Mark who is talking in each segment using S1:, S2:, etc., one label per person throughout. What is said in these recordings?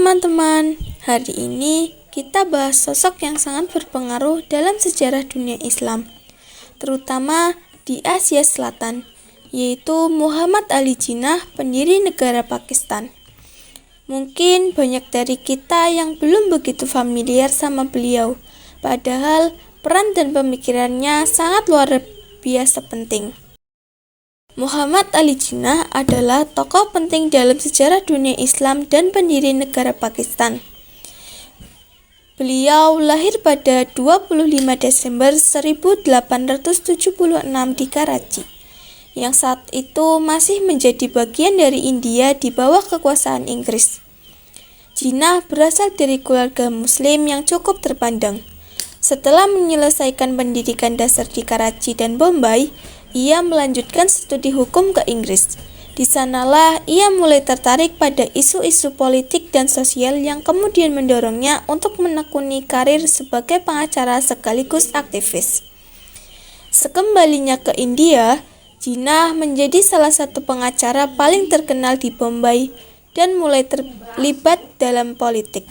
S1: teman-teman, hari ini kita bahas sosok yang sangat berpengaruh dalam sejarah dunia Islam, terutama di Asia Selatan, yaitu Muhammad Ali Jinnah, pendiri negara Pakistan. Mungkin banyak dari kita yang belum begitu familiar sama beliau, padahal peran dan pemikirannya sangat luar biasa penting. Muhammad Ali Jinnah adalah tokoh penting dalam sejarah dunia Islam dan pendiri negara Pakistan. Beliau lahir pada 25 Desember 1876 di Karachi, yang saat itu masih menjadi bagian dari India di bawah kekuasaan Inggris. Jinnah berasal dari keluarga Muslim yang cukup terpandang. Setelah menyelesaikan pendidikan dasar di Karachi dan Bombay, ia melanjutkan studi hukum ke Inggris. Di sanalah ia mulai tertarik pada isu-isu politik dan sosial yang kemudian mendorongnya untuk menekuni karir sebagai pengacara sekaligus aktivis. Sekembalinya ke India, Jinnah menjadi salah satu pengacara paling terkenal di Bombay dan mulai terlibat dalam politik.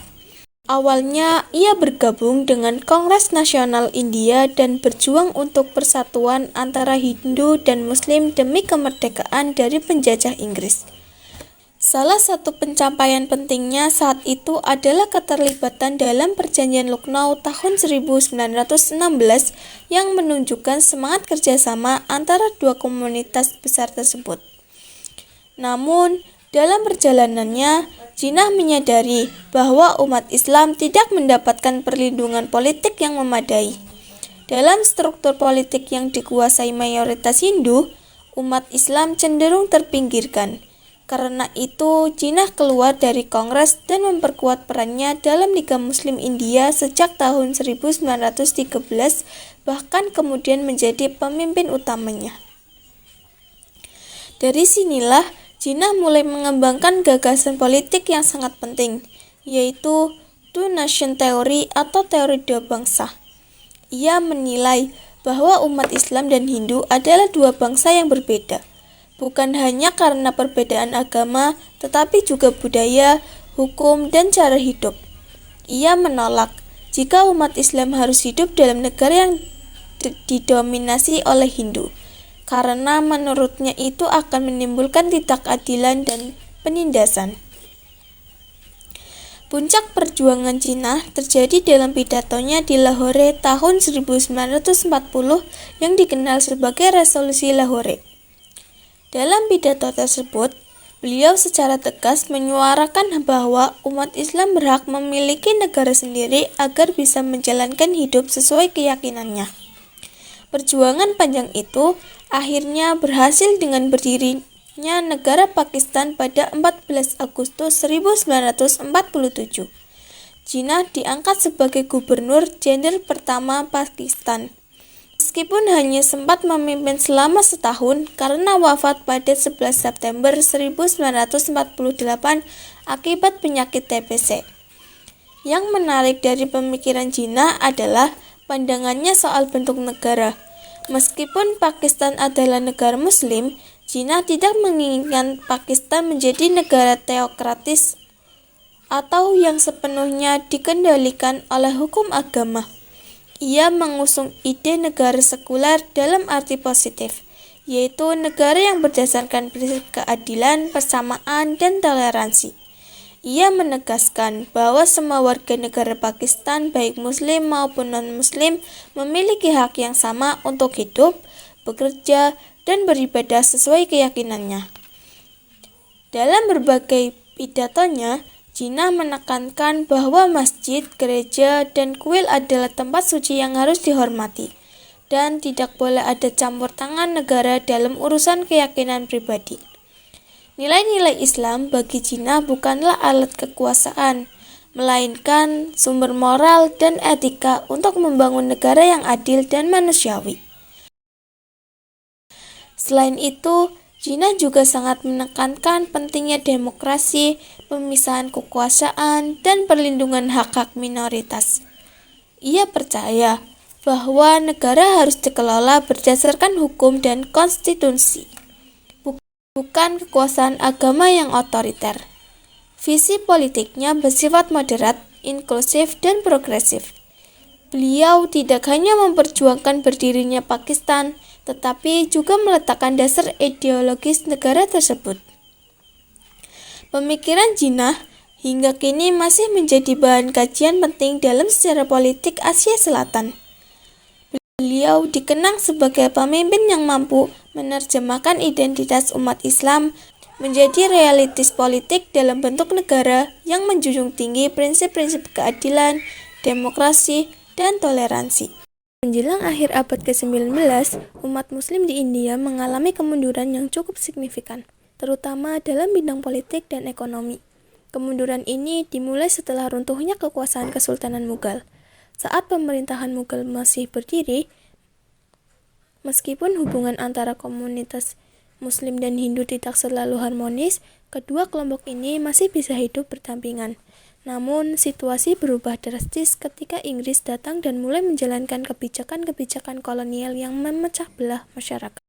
S1: Awalnya, ia bergabung dengan Kongres Nasional India dan berjuang untuk persatuan antara Hindu dan Muslim demi kemerdekaan dari penjajah Inggris. Salah satu pencapaian pentingnya saat itu adalah keterlibatan dalam Perjanjian Lucknow tahun 1916 yang menunjukkan semangat kerjasama antara dua komunitas besar tersebut. Namun, dalam perjalanannya, Jinnah menyadari bahwa umat Islam tidak mendapatkan perlindungan politik yang memadai. Dalam struktur politik yang dikuasai mayoritas Hindu, umat Islam cenderung terpinggirkan. Karena itu, Jinnah keluar dari Kongres dan memperkuat perannya dalam Liga Muslim India sejak tahun 1913, bahkan kemudian menjadi pemimpin utamanya. Dari sinilah Jinnah mulai mengembangkan gagasan politik yang sangat penting, yaitu Two Nation Theory atau teori dua bangsa. Ia menilai bahwa umat Islam dan Hindu adalah dua bangsa yang berbeda, bukan hanya karena perbedaan agama, tetapi juga budaya, hukum, dan cara hidup. Ia menolak jika umat Islam harus hidup dalam negara yang didominasi oleh Hindu, karena menurutnya itu akan menimbulkan ketidakadilan dan penindasan. Puncak perjuangan Jinnah terjadi dalam pidatonya di Lahore tahun 1940 yang dikenal sebagai Resolusi Lahore. Dalam pidato tersebut, beliau secara tegas menyuarakan bahwa umat Islam berhak memiliki negara sendiri agar bisa menjalankan hidup sesuai keyakinannya. Perjuangan panjang itu akhirnya berhasil dengan berdirinya negara Pakistan pada 14 Agustus 1947. Jinnah diangkat sebagai gubernur jenderal pertama Pakistan. Meskipun hanya sempat memimpin selama setahun karena wafat pada 11 September 1948 akibat penyakit TBC. Yang menarik dari pemikiran Jinnah adalah pandangannya soal bentuk negara. Meskipun Pakistan adalah negara Muslim, Jinnah tidak menginginkan Pakistan menjadi negara teokratis atau yang sepenuhnya dikendalikan oleh hukum agama. Ia mengusung ide negara sekuler dalam arti positif, yaitu negara yang berdasarkan prinsip keadilan, persamaan, dan toleransi. Ia menegaskan bahwa semua warga negara Pakistan, baik Muslim maupun non-Muslim, memiliki hak yang sama untuk hidup, bekerja, dan beribadah sesuai keyakinannya. Dalam berbagai pidatonya, Jinnah menekankan bahwa masjid, gereja, dan kuil adalah tempat suci yang harus dihormati, dan tidak boleh ada campur tangan negara dalam urusan keyakinan pribadi. Nilai-nilai Islam bagi Jinnah bukanlah alat kekuasaan, melainkan sumber moral dan etika untuk membangun negara yang adil dan manusiawi. Selain itu, Jinnah juga sangat menekankan pentingnya demokrasi, pemisahan kekuasaan, dan perlindungan hak-hak minoritas. Ia percaya bahwa negara harus dikelola berdasarkan hukum dan konstitusi, bukan kekuasaan agama yang otoriter. Visi politiknya bersifat moderat, inklusif, dan progresif. Beliau tidak hanya memperjuangkan berdirinya Pakistan, tetapi juga meletakkan dasar ideologis negara tersebut. Pemikiran Jinnah hingga kini masih menjadi bahan kajian penting dalam sejarah politik Asia Selatan. Beliau dikenang sebagai pemimpin yang mampu menerjemahkan identitas umat Islam menjadi realitis politik dalam bentuk negara yang menjunjung tinggi prinsip-prinsip keadilan, demokrasi, dan toleransi. Menjelang akhir abad ke-19, umat muslim di India mengalami kemunduran yang cukup signifikan, terutama dalam bidang politik dan ekonomi. Kemunduran ini dimulai setelah runtuhnya kekuasaan Kesultanan Mughal. Saat pemerintahan Mughal masih berdiri, meskipun hubungan antara komunitas Muslim dan Hindu tidak selalu harmonis, kedua kelompok ini masih bisa hidup berdampingan. Namun, situasi berubah drastis ketika Inggris datang dan mulai menjalankan kebijakan-kebijakan kolonial yang memecah belah masyarakat.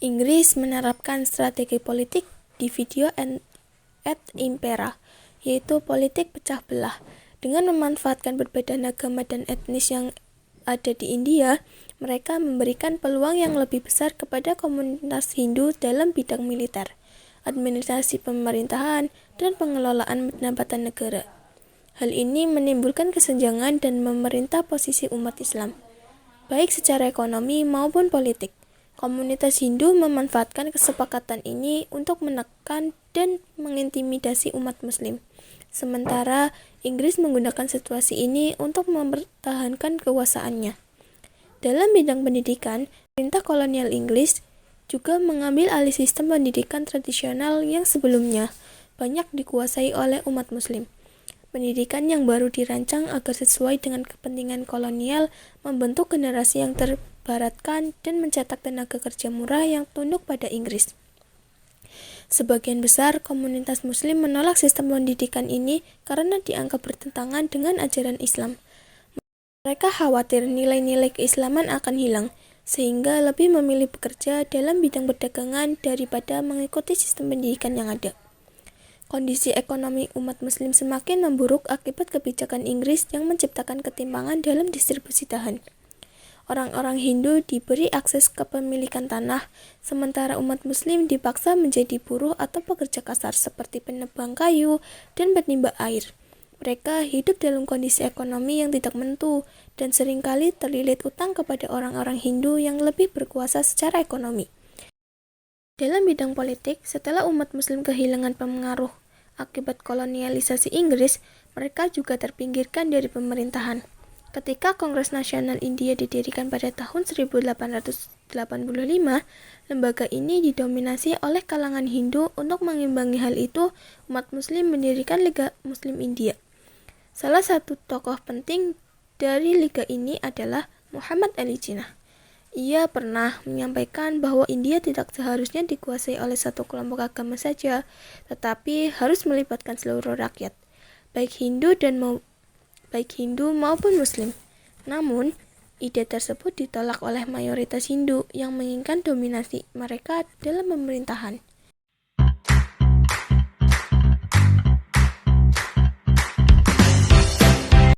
S1: Inggris menerapkan strategi politik dividio et impera, yaitu politik pecah belah. Dengan memanfaatkan perbedaan agama dan etnis yang ada di India, mereka memberikan peluang yang lebih besar kepada komunitas Hindu dalam bidang militer, administrasi pemerintahan, dan pengelolaan pendapatan negara. Hal ini menimbulkan kesenjangan dan memerintah posisi umat Islam, baik secara ekonomi maupun politik. Komunitas Hindu memanfaatkan kesepakatan ini untuk menekan dan mengintimidasi umat Muslim. Sementara Inggris menggunakan situasi ini untuk mempertahankan kekuasaannya. Dalam bidang pendidikan, pemerintah kolonial Inggris juga mengambil alih sistem pendidikan tradisional yang sebelumnya banyak dikuasai oleh umat Muslim. Pendidikan yang baru dirancang agar sesuai dengan kepentingan kolonial membentuk generasi yang terbaratkan dan mencetak tenaga kerja murah yang tunduk pada Inggris. Sebagian besar komunitas Muslim menolak sistem pendidikan ini karena dianggap bertentangan dengan ajaran Islam. Mereka khawatir nilai-nilai keislaman akan hilang, sehingga lebih memilih bekerja dalam bidang perdagangan daripada mengikuti sistem pendidikan yang ada. Kondisi ekonomi umat Muslim semakin memburuk akibat kebijakan Inggris yang menciptakan ketimpangan dalam distribusi bahan. Orang-orang Hindu diberi akses kepemilikan tanah, sementara umat Muslim dipaksa menjadi buruh atau pekerja kasar seperti penebang kayu dan penimba air. Mereka hidup dalam kondisi ekonomi yang tidak menentu dan seringkali terlilit utang kepada orang-orang Hindu yang lebih berkuasa secara ekonomi. Dalam bidang politik, setelah umat Muslim kehilangan pengaruh akibat kolonialisasi Inggris, mereka juga terpinggirkan dari pemerintahan. Ketika Kongres Nasional India didirikan pada tahun 1885, lembaga ini didominasi oleh kalangan Hindu. Untuk mengimbangi hal itu, umat Muslim mendirikan Liga Muslim India. Salah satu tokoh penting dari liga ini adalah Muhammad Ali Jinnah. Ia pernah menyampaikan bahwa India tidak seharusnya dikuasai oleh satu kelompok agama saja, tetapi harus melibatkan seluruh rakyat, baik Hindu maupun Muslim. Namun, ide tersebut ditolak oleh mayoritas Hindu yang menginginkan dominasi mereka dalam pemerintahan.